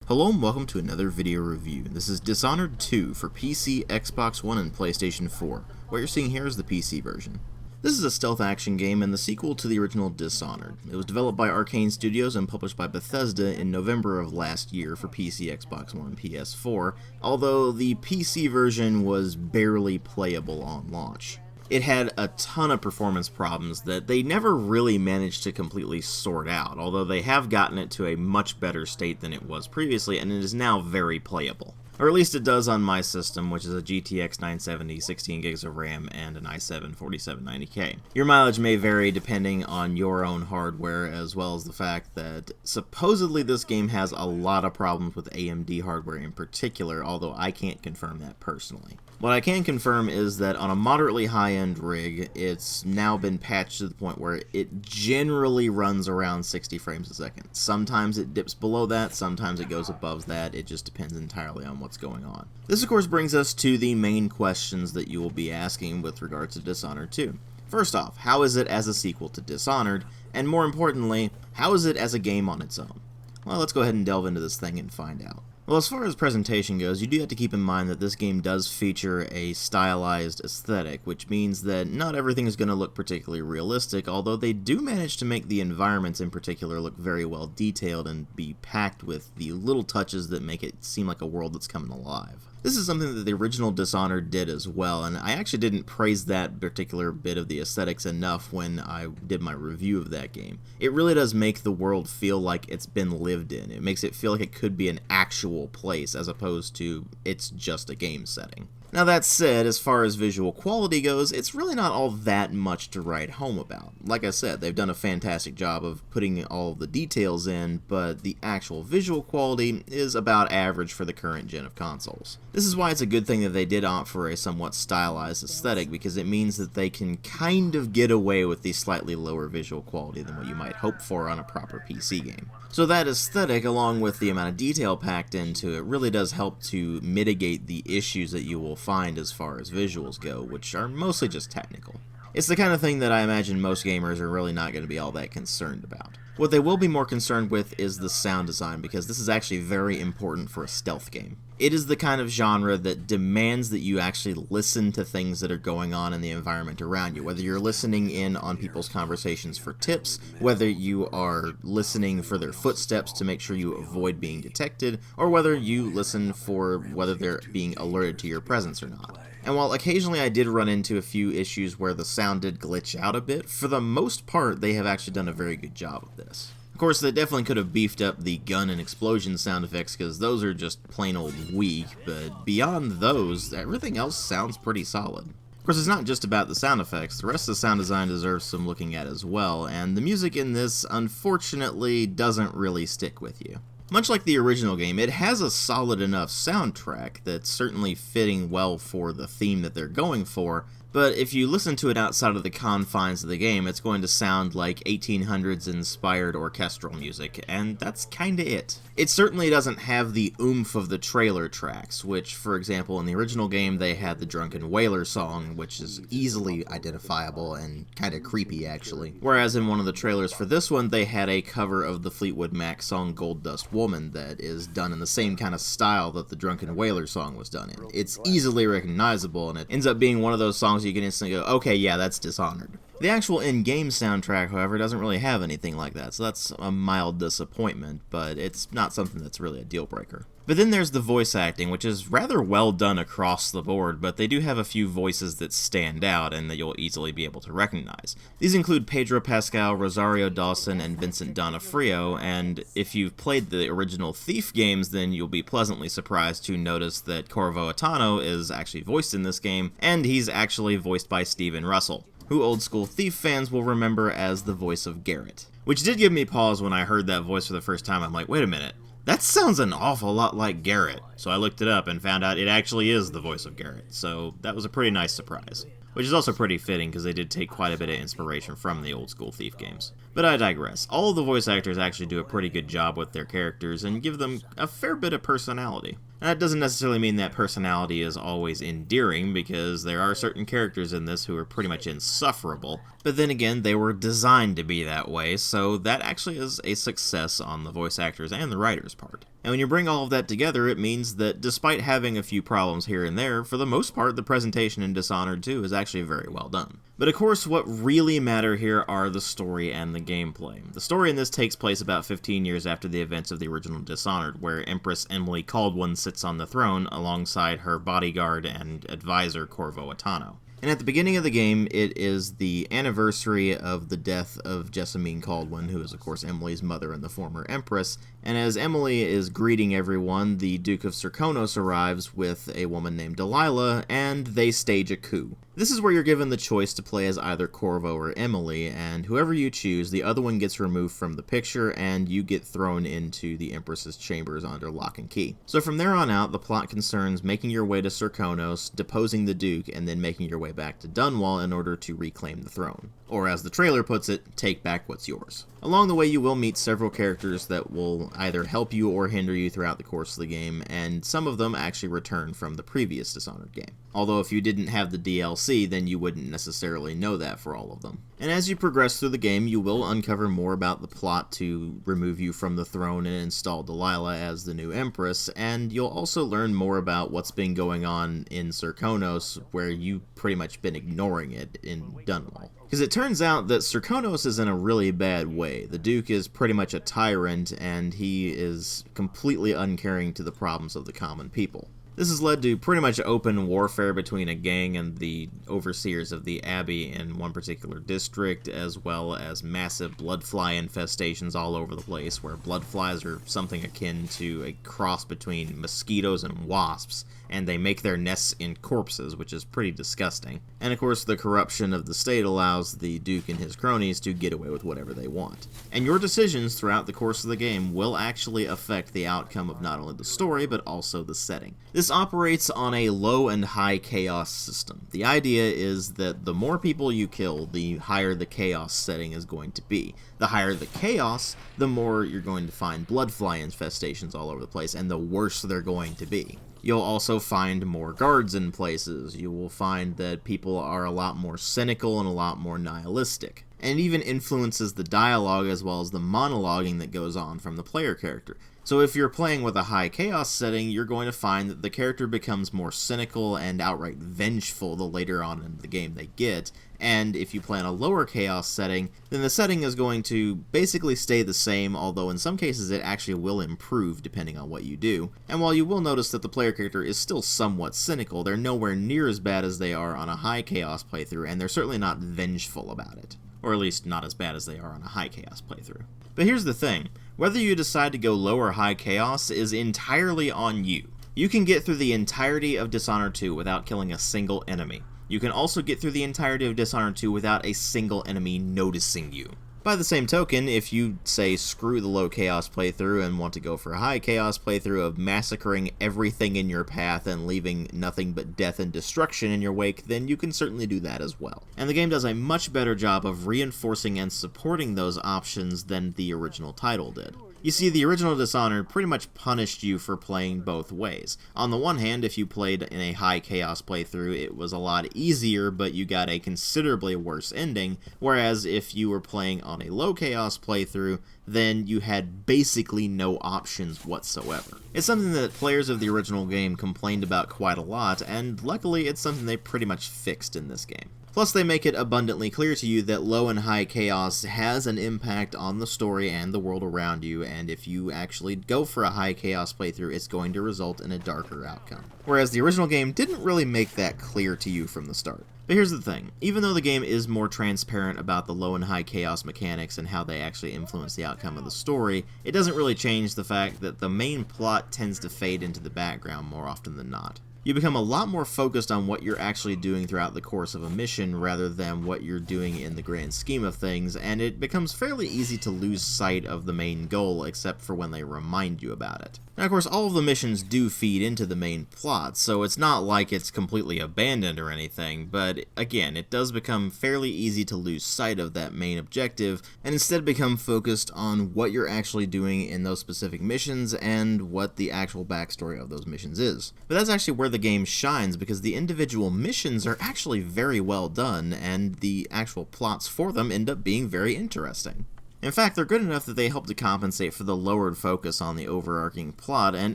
Hello and welcome to another video review. This is Dishonored 2 for PC, Xbox One, and PlayStation 4. What you're seeing here is the PC version. This is a stealth action game and the sequel to the original Dishonored. It was developed by Arkane Studios and published by Bethesda in November of last year for PC, Xbox One, and PS4, although the PC version was barely playable on launch. It had a ton of performance problems that they never really managed to completely sort out, although they have gotten it to a much better state than it was previously, and it is now very playable. Or at least it does on my system, which is a GTX 970, 16 gigs of RAM, and an i7 4790K. Your mileage may vary depending on your own hardware, as well as the fact that supposedly this game has a lot of problems with AMD hardware in particular, although I can't confirm that personally. What I can confirm is that on a moderately high-end rig, it's now been patched to the point where it generally runs around 60 frames a second. Sometimes it dips below that, sometimes it goes above that, it just depends entirely on what's going on. This of course brings us to the main questions that you will be asking with regards to Dishonored 2. First off, how is it as a sequel to Dishonored? And more importantly, how is it as a game on its own? Well, let's go ahead and delve into this thing and find out. Well, as far as presentation goes, you do have to keep in mind that this game does feature a stylized aesthetic, which means that not everything is going to look particularly realistic, although they do manage to make the environments in particular look very well detailed and be packed with the little touches that make it seem like a world that's coming alive. This is something that the original Dishonored did as well, and I actually didn't praise that particular bit of the aesthetics enough when I did my review of that game. It really does make the world feel like it's been lived in. It makes it feel like it could be an actual place as opposed to it's just a game setting. Now that said, as far as visual quality goes, it's really not all that much to write home about. Like I said, they've done a fantastic job of putting all the details in, but the actual visual quality is about average for the current gen of consoles. This is why it's a good thing that they did opt for a somewhat stylized aesthetic, because it means that they can kind of get away with the slightly lower visual quality than what you might hope for on a proper PC game. So that aesthetic, along with the amount of detail packed into it, really does help to mitigate the issues that you will find as far as visuals go, which are mostly just technical. It's the kind of thing that I imagine most gamers are really not going to be all that concerned about. What they will be more concerned with is the sound design, because this is actually very important for a stealth game. It is the kind of genre that demands that you actually listen to things that are going on in the environment around you, whether you're listening in on people's conversations for tips, whether you are listening for their footsteps to make sure you avoid being detected, or whether you listen for whether they're being alerted to your presence or not. And while occasionally I did run into a few issues where the sound did glitch out a bit, for the most part they have actually done a very good job of this. Of course, they definitely could have beefed up the gun and explosion sound effects, because those are just plain old weak, but beyond those, everything else sounds pretty solid. Of course, it's not just about the sound effects, the rest of the sound design deserves some looking at as well, and the music in this, unfortunately, doesn't really stick with you. Much like the original game, it has a solid enough soundtrack that's certainly fitting well for the theme that they're going for, but if you listen to it outside of the confines of the game, it's going to sound like 1800s inspired orchestral music, and that's kinda it. It certainly doesn't have the oomph of the trailer tracks, which, for example, in the original game they had the Drunken Whaler song, which is easily identifiable and kinda creepy actually. Whereas in one of the trailers for this one, they had a cover of the Fleetwood Mac song Gold Dust Woman that is done in the same kind of style that the Drunken Whaler song was done in. It's easily recognizable, and it ends up being one of those songs you can instantly go, okay, yeah, that's Dishonored. The actual in-game soundtrack, however, doesn't really have anything like that, so that's a mild disappointment, but it's not something that's really a deal-breaker. But then there's the voice acting, which is rather well done across the board, but they do have a few voices that stand out and that you'll easily be able to recognize. These include Pedro Pascal, Rosario Dawson, and Vincent D'Onofrio, and if you've played the original Thief games, then you'll be pleasantly surprised to notice that Corvo Attano is actually voiced in this game, and he's actually voiced by Steven Russell, who old school Thief fans will remember as the voice of Garrett. Which did give me pause when I heard that voice for the first time. I'm like, wait a minute, that sounds an awful lot like Garrett. So I looked it up and found out it actually is the voice of Garrett, so that was a pretty nice surprise. Which is also pretty fitting, because they did take quite a bit of inspiration from the old school Thief games. But I digress. All of the voice actors actually do a pretty good job with their characters and give them a fair bit of personality. That doesn't necessarily mean that personality is always endearing, because there are certain characters in this who are pretty much insufferable, but then again, they were designed to be that way, so that actually is a success on the voice actors and the writers' part. And when you bring all of that together, it means that despite having a few problems here and there, for the most part, the presentation in Dishonored 2 is actually very well done. But of course, what really matter here are the story and the gameplay. The story in this takes place about 15 years after the events of the original Dishonored, where Empress Emily Caldwin sits on the throne alongside her bodyguard and advisor Corvo Attano. And at the beginning of the game, it is the anniversary of the death of Jessamine Caldwin, who is of course Emily's mother and the former Empress, and as Emily is greeting everyone, the Duke of Serkonos arrives with a woman named Delilah, and they stage a coup. This is where you're given the choice to play as either Corvo or Emily, and whoever you choose, the other one gets removed from the picture, and you get thrown into the Empress's chambers under lock and key. So from there on out, the plot concerns making your way to Serkonos, deposing the Duke, and then making your way back to Dunwall in order to reclaim the throne. Or as the trailer puts it, take back what's yours. Along the way, you will meet several characters that will either help you or hinder you throughout the course of the game, and some of them actually return from the previous Dishonored game. Although if you didn't have the DLC, then you wouldn't necessarily know that for all of them. And as you progress through the game, you will uncover more about the plot to remove you from the throne and install Delilah as the new Empress, and you'll also learn more about what's been going on in Serkonos, where you've pretty much been ignoring it in Dunwall. Because it turns out that Serkonos is in a really bad way. The Duke is pretty much a tyrant, and he is completely uncaring to the problems of the common people. This has led to pretty much open warfare between a gang and the overseers of the Abbey in one particular district, as well as massive bloodfly infestations all over the place, where bloodflies are something akin to a cross between mosquitoes and wasps, and they make their nests in corpses, which is pretty disgusting. And of course, the corruption of the state allows the Duke and his cronies to get away with whatever they want. And your decisions throughout the course of the game will actually affect the outcome of not only the story, but also the setting. This operates on a low and high chaos system. The idea is that the more people you kill, the higher the chaos setting is going to be. The higher the chaos, the more you're going to find bloodfly infestations all over the place, and the worse they're going to be. You'll also find more guards in places. You will find that people are a lot more cynical and a lot more nihilistic. And it even influences the dialogue as well as the monologuing that goes on from the player character. So if you're playing with a high chaos setting, you're going to find that the character becomes more cynical and outright vengeful the later on in the game they get. And if you play in a lower chaos setting, then the setting is going to basically stay the same, although in some cases it actually will improve depending on what you do. And while you will notice that the player character is still somewhat cynical, they're nowhere near as bad as they are on a high chaos playthrough, and they're certainly not vengeful about it. Or at least not as bad as they are on a high chaos playthrough. But here's the thing, whether you decide to go low or high chaos is entirely on you. You can get through the entirety of Dishonored 2 without killing a single enemy. You can also get through the entirety of Dishonored 2 without a single enemy noticing you. By the same token, if you say screw the low chaos playthrough and want to go for a high chaos playthrough of massacring everything in your path and leaving nothing but death and destruction in your wake, then you can certainly do that as well. And the game does a much better job of reinforcing and supporting those options than the original title did. You see, the original Dishonored pretty much punished you for playing both ways. On the one hand, if you played in a high chaos playthrough, it was a lot easier, but you got a considerably worse ending, whereas if you were playing on a low chaos playthrough, then you had basically no options whatsoever. It's something that players of the original game complained about quite a lot, and luckily it's something they pretty much fixed in this game. Plus, they make it abundantly clear to you that low and high chaos has an impact on the story and the world around you, and if you actually go for a high chaos playthrough, it's going to result in a darker outcome. Whereas the original game didn't really make that clear to you from the start. But here's the thing, even though the game is more transparent about the low and high chaos mechanics and how they actually influence the outcome of the story, it doesn't really change the fact that the main plot tends to fade into the background more often than not. You become a lot more focused on what you're actually doing throughout the course of a mission rather than what you're doing in the grand scheme of things, and it becomes fairly easy to lose sight of the main goal except for when they remind you about it. Now, of course, all of the missions do feed into the main plot, so it's not like it's completely abandoned or anything, but again, it does become fairly easy to lose sight of that main objective and instead become focused on what you're actually doing in those specific missions and what the actual backstory of those missions is. But that's actually where the game shines, because the individual missions are actually very well done, and the actual plots for them end up being very interesting. In fact, they're good enough that they help to compensate for the lowered focus on the overarching plot, and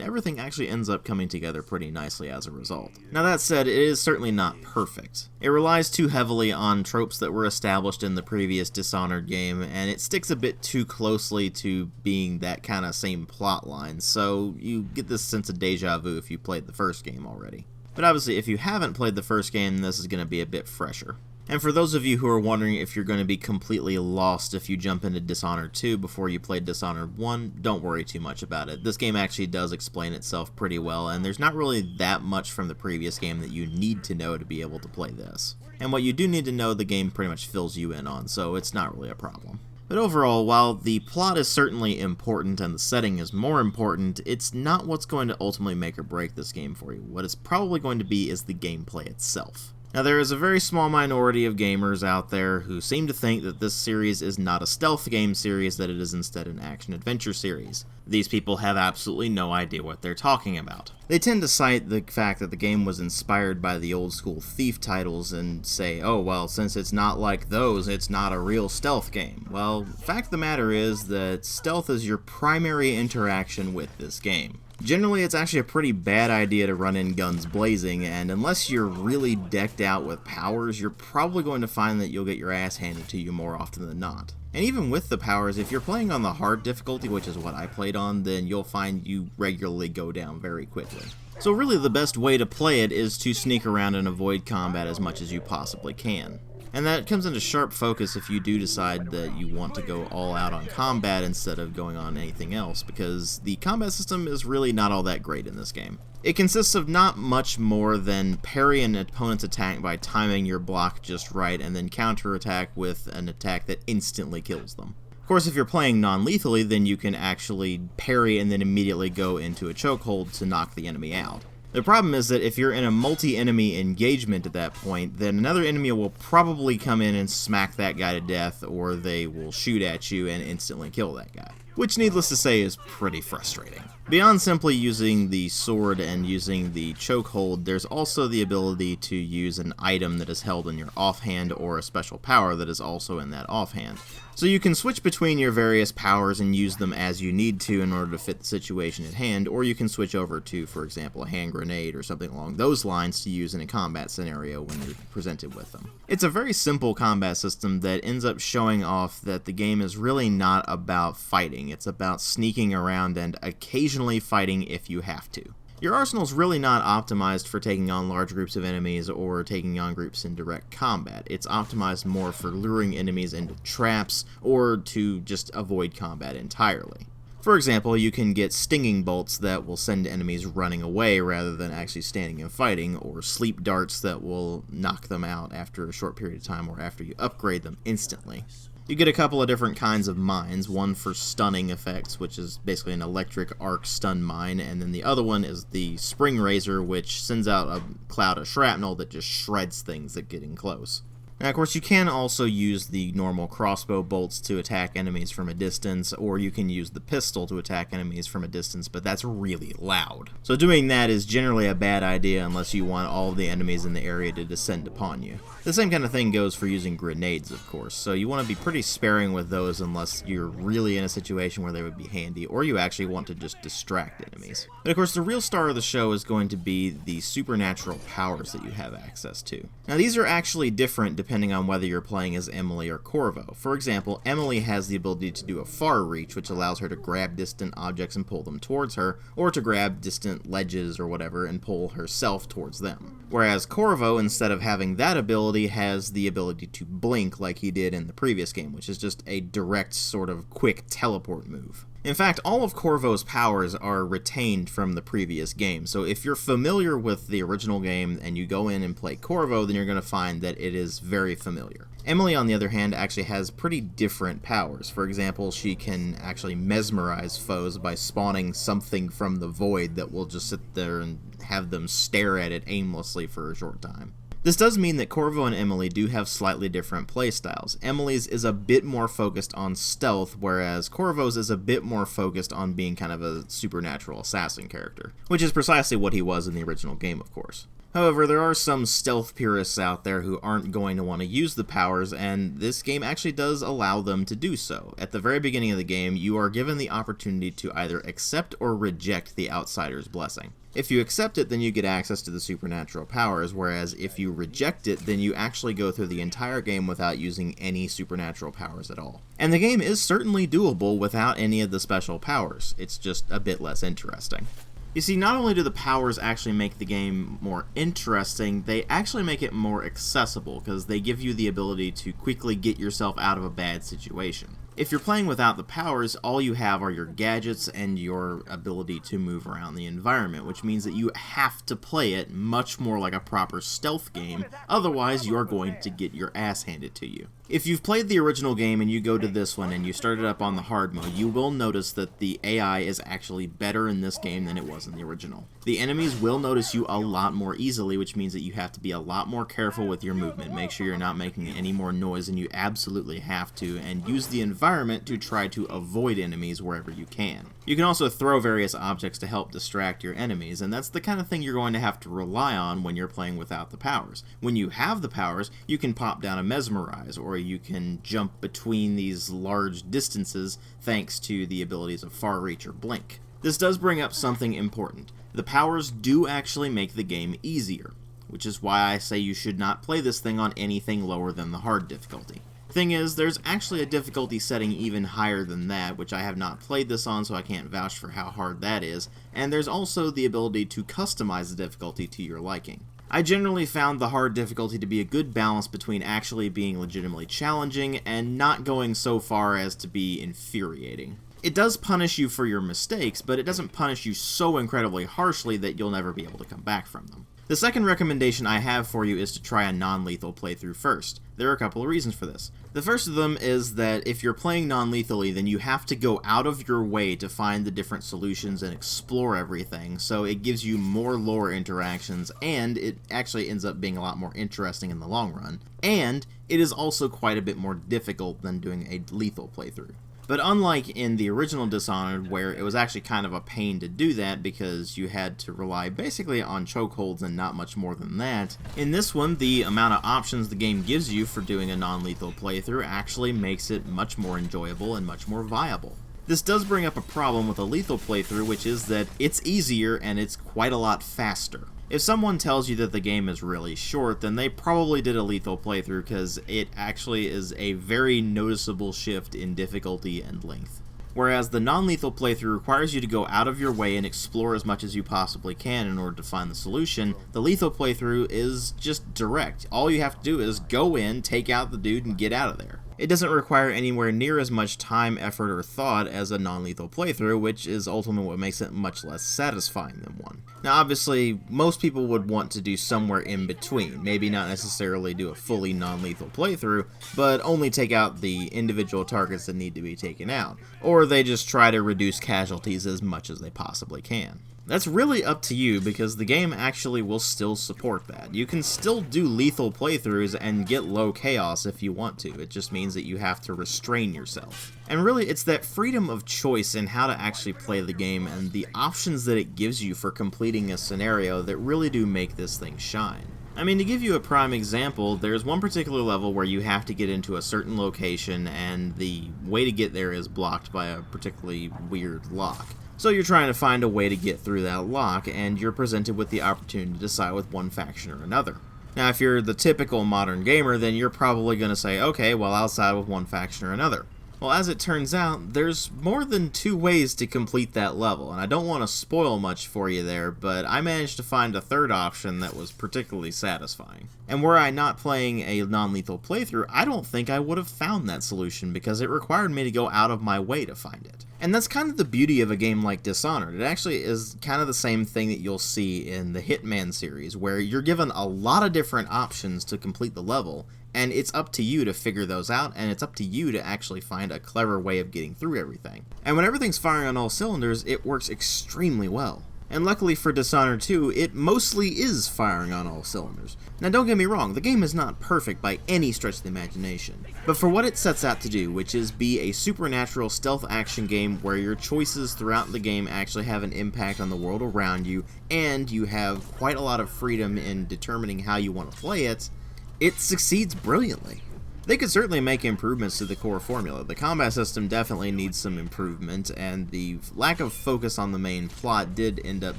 everything actually ends up coming together pretty nicely as a result. Now that said, it is certainly not perfect. It relies too heavily on tropes that were established in the previous Dishonored game, and it sticks a bit too closely to being that kind of same plot line, so you get this sense of deja vu if you played the first game already. But obviously, if you haven't played the first game, this is going to be a bit fresher. And for those of you who are wondering if you're going to be completely lost if you jump into Dishonored 2 before you played Dishonored 1, don't worry too much about it. This game actually does explain itself pretty well, and there's not really that much from the previous game that you need to know to be able to play this. And what you do need to know, the game pretty much fills you in on, so it's not really a problem. But overall, while the plot is certainly important and the setting is more important, it's not what's going to ultimately make or break this game for you. What it's probably going to be is the gameplay itself. Now, there is a very small minority of gamers out there who seem to think that this series is not a stealth game series, that it is instead an action-adventure series. These people have absolutely no idea what they're talking about. They tend to cite the fact that the game was inspired by the old-school Thief titles and say, oh, well, since it's not like those, it's not a real stealth game. Well, fact of the matter is that stealth is your primary interaction with this game. Generally, it's actually a pretty bad idea to run in guns blazing, and unless you're really decked out with powers, you're probably going to find that you'll get your ass handed to you more often than not. And even with the powers, if you're playing on the hard difficulty, which is what I played on, then you'll find you regularly go down very quickly. So really the best way to play it is to sneak around and avoid combat as much as you possibly can. And that comes into sharp focus if you do decide that you want to go all out on combat instead of going on anything else, because the combat system is really not all that great in this game. It consists of not much more than parry an opponent's attack by timing your block just right and then counterattack with an attack that instantly kills them. Of course, if you're playing non-lethally, then you can actually parry and then immediately go into a chokehold to knock the enemy out. The problem is that if you're in a multi-enemy engagement at that point, then another enemy will probably come in and smack that guy to death, or they will shoot at you and instantly kill that guy. Which, needless to say, is pretty frustrating. Beyond simply using the sword and using the chokehold, there's also the ability to use an item that is held in your offhand or a special power that is also in that offhand. So you can switch between your various powers and use them as you need to in order to fit the situation at hand, or you can switch over to, for example, a hand grenade or something along those lines to use in a combat scenario when you're presented with them. It's a very simple combat system that ends up showing off that the game is really not about fighting. It's about sneaking around and occasionally fighting if you have to. Your arsenal's really not optimized for taking on large groups of enemies or taking on groups in direct combat. It's optimized more for luring enemies into traps or to just avoid combat entirely. For example, you can get stinging bolts that will send enemies running away rather than actually standing and fighting, or sleep darts that will knock them out after a short period of time or after you upgrade them instantly. You get a couple of different kinds of mines, one for stunning effects, which is basically an electric arc stun mine, and then the other one is the Spring Razor, which sends out a cloud of shrapnel that just shreds things that get in close. Now, of course, you can also use the normal crossbow bolts to attack enemies from a distance, or you can use the pistol to attack enemies from a distance, but that's really loud. So doing that is generally a bad idea unless you want all of the enemies in the area to descend upon you. The same kind of thing goes for using grenades, of course, so you want to be pretty sparing with those unless you're really in a situation where they would be handy, or you actually want to just distract enemies. But of course, the real star of the show is going to be the supernatural powers that you have access to. Now, these are actually different depending on whether you're playing as Emily or Corvo. For example, Emily has the ability to do a far reach, which allows her to grab distant objects and pull them towards her, or to grab distant ledges or whatever and pull herself towards them. Whereas Corvo, instead of having that ability, has the ability to blink like he did in the previous game, which is just a direct sort of quick teleport move. In fact, all of Corvo's powers are retained from the previous game, so if you're familiar with the original game and you go in and play Corvo, then you're going to find that it is very familiar. Emily, on the other hand, actually has pretty different powers. For example, she can actually mesmerize foes by spawning something from the void that will just sit there and have them stare at it aimlessly for a short time. This does mean that Corvo and Emily do have slightly different playstyles. Emily's is a bit more focused on stealth, whereas Corvo's is a bit more focused on being kind of a supernatural assassin character, which is precisely what he was in the original game, of course. However, there are some stealth purists out there who aren't going to want to use the powers, and this game actually does allow them to do so. At the very beginning of the game, you are given the opportunity to either accept or reject the Outsider's blessing. If you accept it, then you get access to the supernatural powers, whereas if you reject it, then you actually go through the entire game without using any supernatural powers at all. And the game is certainly doable without any of the special powers, it's just a bit less interesting. You see, not only do the powers actually make the game more interesting, they actually make it more accessible, because they give you the ability to quickly get yourself out of a bad situation. If you're playing without the powers, all you have are your gadgets and your ability to move around the environment, which means that you have to play it much more like a proper stealth game, otherwise you're going to get your ass handed to you. If you've played the original game and you go to this one and you start it up on the hard mode, you will notice that the AI is actually better in this game than it was in the original. The enemies will notice you a lot more easily, which means that you have to be a lot more careful with your movement. Make sure you're not making any more noise than you absolutely have to, and use the environment to try to avoid enemies wherever you can. You can also throw various objects to help distract your enemies, and that's the kind of thing you're going to have to rely on when you're playing without the powers. When you have the powers, you can pop down a Mesmerize, or you can jump between these large distances thanks to the abilities of Far Reach or Blink. This does bring up something important. The powers do actually make the game easier, which is why I say you should not play this thing on anything lower than the hard difficulty. Thing is, there's actually a difficulty setting even higher than that, which I have not played this on, so I can't vouch for how hard that is, and there's also the ability to customize the difficulty to your liking. I generally found the hard difficulty to be a good balance between actually being legitimately challenging and not going so far as to be infuriating. It does punish you for your mistakes, but it doesn't punish you so incredibly harshly that you'll never be able to come back from them. The second recommendation I have for you is to try a non-lethal playthrough first. There are a couple of reasons for this. The first of them is that if you're playing non-lethally, then you have to go out of your way to find the different solutions and explore everything, so it gives you more lore interactions, and it actually ends up being a lot more interesting in the long run. And it is also quite a bit more difficult than doing a lethal playthrough. But unlike in the original Dishonored, where it was actually kind of a pain to do that because you had to rely basically on chokeholds and not much more than that, in this one, the amount of options the game gives you for doing a non-lethal playthrough actually makes it much more enjoyable and much more viable. This does bring up a problem with a lethal playthrough, which is that it's easier and it's quite a lot faster. If someone tells you that the game is really short, then they probably did a lethal playthrough because it actually is a very noticeable shift in difficulty and length. Whereas the non-lethal playthrough requires you to go out of your way and explore as much as you possibly can in order to find the solution, the lethal playthrough is just direct. All you have to do is go in, take out the dude, and get out of there. It doesn't require anywhere near as much time, effort, or thought as a non-lethal playthrough, which is ultimately what makes it much less satisfying than one. Now obviously, most people would want to do somewhere in between, maybe not necessarily do a fully non-lethal playthrough, but only take out the individual targets that need to be taken out, or they just try to reduce casualties as much as they possibly can. That's really up to you, because the game actually will still support that. You can still do lethal playthroughs and get low chaos if you want to, it just means that you have to restrain yourself. And really, it's that freedom of choice in how to actually play the game and the options that it gives you for completing a scenario that really do make this thing shine. I mean, to give you a prime example, there's one particular level where you have to get into a certain location and the way to get there is blocked by a particularly weird lock. So you're trying to find a way to get through that lock, and you're presented with the opportunity to side with one faction or another. Now, if you're the typical modern gamer, then you're probably going to say, okay, well, I'll side with one faction or another. Well, as it turns out, there's more than 2 ways to complete that level, and I don't want to spoil much for you there, but I managed to find a third option that was particularly satisfying. And were I not playing a non-lethal playthrough, I don't think I would have found that solution because it required me to go out of my way to find it. And that's kind of the beauty of a game like Dishonored. It actually is kind of the same thing that you'll see in the Hitman series, where you're given a lot of different options to complete the level, and it's up to you to figure those out, and it's up to you to actually find a clever way of getting through everything. And when everything's firing on all cylinders, it works extremely well. And luckily for Dishonored 2, it mostly is firing on all cylinders. Now don't get me wrong, the game is not perfect by any stretch of the imagination. But for what it sets out to do, which is be a supernatural stealth action game where your choices throughout the game actually have an impact on the world around you, and you have quite a lot of freedom in determining how you want to play it, it succeeds brilliantly. They could certainly make improvements to the core formula. The combat system definitely needs some improvement, and the lack of focus on the main plot did end up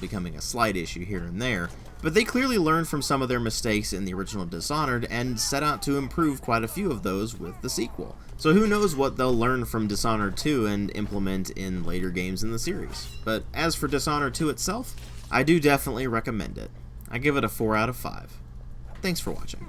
becoming a slight issue here and there, but they clearly learned from some of their mistakes in the original Dishonored and set out to improve quite a few of those with the sequel. So who knows what they'll learn from Dishonored 2 and implement in later games in the series. But as for Dishonored 2 itself, I do definitely recommend it. I give it a 4 out of 5. Thanks for watching.